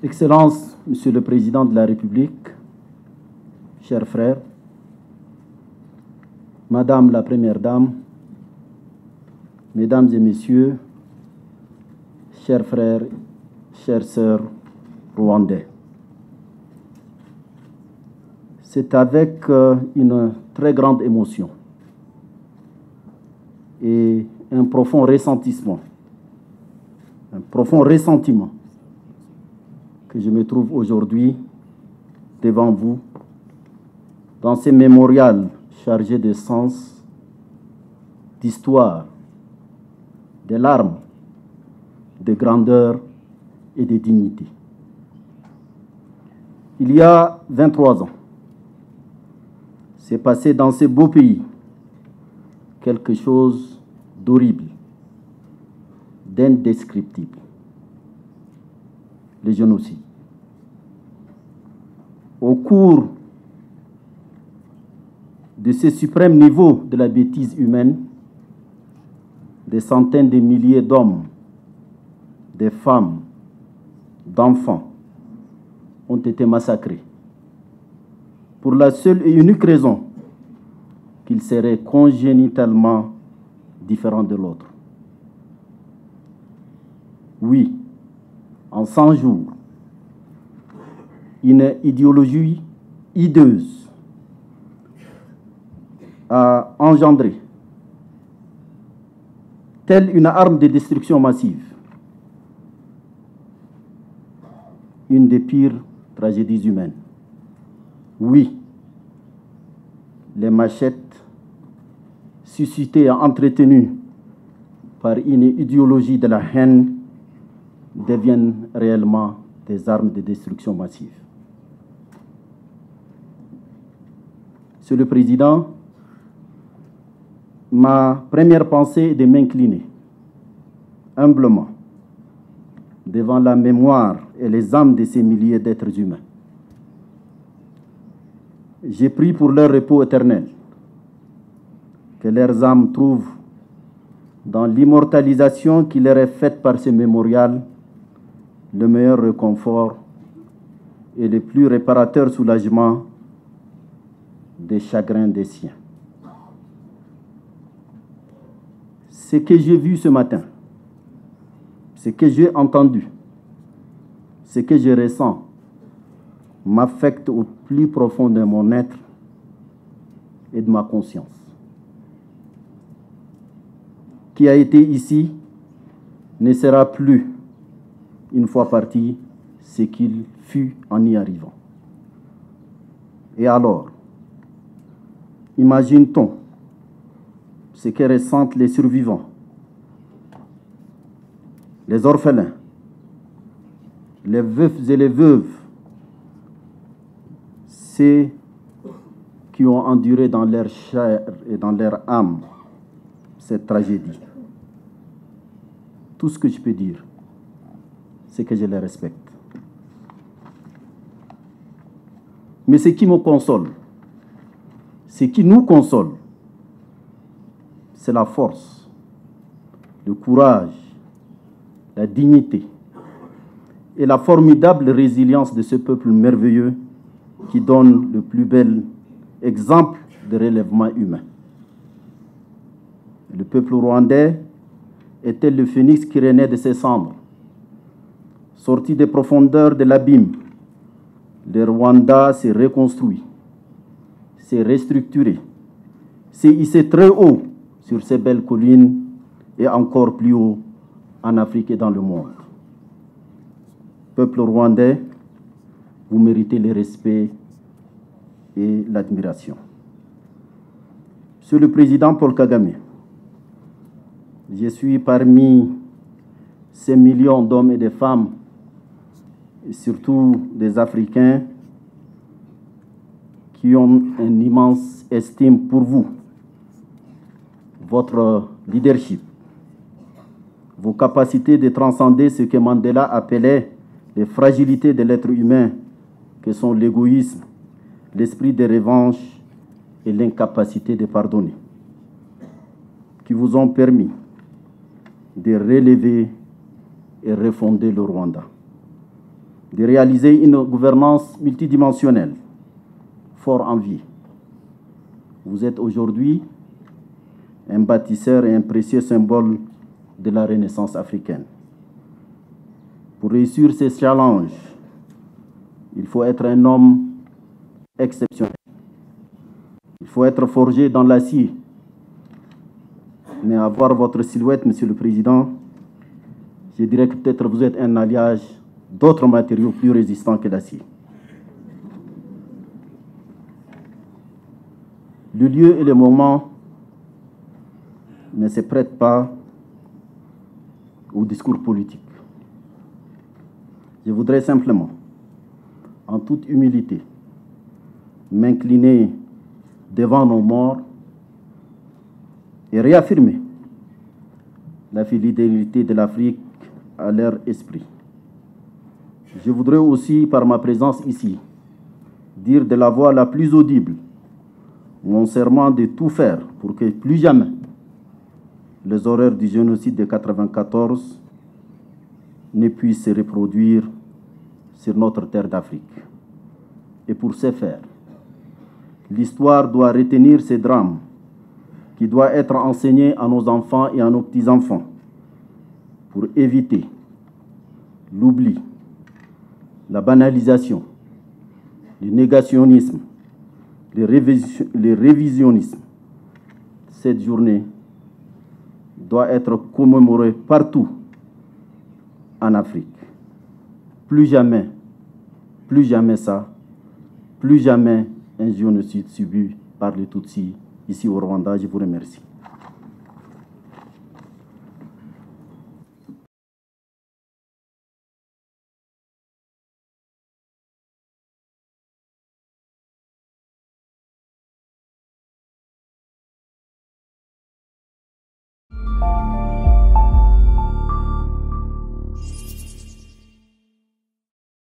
Excellences, Monsieur le Président de la République, chers frères, Madame la Première Dame, Mesdames et Messieurs, chers frères, chères sœurs rwandais. C'est avec une très grande émotion et un profond ressentiment que je me trouve aujourd'hui devant vous dans ces mémorials chargés de sens, d'histoire, de larmes, de grandeur et de dignité. Il y a 23 ans, s'est passé dans ce beau pays quelque chose d'horrible, d'indescriptible, le génocide. Au cours de ce suprême niveau de la bêtise humaine, des centaines de milliers d'hommes, de femmes, d'enfants ont été massacrés pour la seule et unique raison qu'ils seraient congénitalement différents de l'autre. Oui, en 100 jours, une idéologie hideuse a engendré, telle une arme de destruction massive, une des pires tragédies humaines. Oui, les machettes suscitées et entretenues par une idéologie de la haine deviennent réellement des armes de destruction massive. Monsieur le Président, ma première pensée est de m'incliner humblement devant la mémoire et les âmes de ces milliers d'êtres humains. J'ai prié pour leur repos éternel, que leurs âmes trouvent dans l'immortalisation qui leur est faite par ce mémorial le meilleur réconfort et le plus réparateur soulagement des chagrins des siens. Ce que j'ai vu ce matin, ce que j'ai entendu, ce que je ressens m'affecte au plus profond de mon être et de ma conscience. Qui a été ici ne sera plus, une fois parti, ce qu'il fut en y arrivant. Et alors, imagine-t-on ce que ressentent les survivants, les orphelins, les veufs et les veuves, ceux qui ont enduré dans leur chair et dans leur âme cette tragédie. Tout ce que je peux dire, c'est que je les respecte. Mais ce qui me console, ce qui nous console, c'est la force, le courage, la dignité et la formidable résilience de ce peuple merveilleux qui donne le plus bel exemple de relèvement humain. Le peuple rwandais était le phénix qui renaît de ses cendres. Sorti des profondeurs de l'abîme, le Rwanda s'est reconstruit, s'est restructuré, s'est hissé très haut sur ces belles collines et encore plus haut en Afrique et dans le monde. Peuple rwandais, vous méritez le respect et l'admiration. Monsieur le Président Paul Kagame, je suis parmi ces millions d'hommes et de femmes, et surtout des Africains, qui ont une immense estime pour vous, votre leadership, vos capacités de transcender ce que Mandela appelait les fragilités de l'être humain, que sont l'égoïsme, l'esprit de revanche et l'incapacité de pardonner, qui vous ont permis de relever et refonder le Rwanda. de réaliser une gouvernance multidimensionnelle, fort enviée. Vous êtes aujourd'hui un bâtisseur et un précieux symbole de la Renaissance africaine. Pour réussir ces challenges, il faut être un homme exceptionnel. Il faut être forgé dans l'acier. Mais à voir votre silhouette, Monsieur le Président, je dirais que peut-être vous êtes un alliage d'autres matériaux plus résistants que l'acier. Le lieu et le moment ne se prêtent pas au discours politique. Je voudrais simplement, en toute humilité, m'incliner devant nos morts et réaffirmer la fidélité de l'Afrique à leur esprit. Je voudrais aussi, par ma présence ici, dire de la voix la plus audible mon serment de tout faire pour que plus jamais les horreurs du génocide de 1994 ne puissent se reproduire sur notre terre d'Afrique. Et pour ce faire, l'histoire doit retenir ces drames qui doivent être enseignés à nos enfants et à nos petits-enfants pour éviter l'oubli, la banalisation, le négationnisme, le révisionnisme. Cette journée doit être commémorée partout en Afrique. Plus jamais ça, plus jamais un génocide subi par les Tutsis ici au Rwanda. Je vous remercie.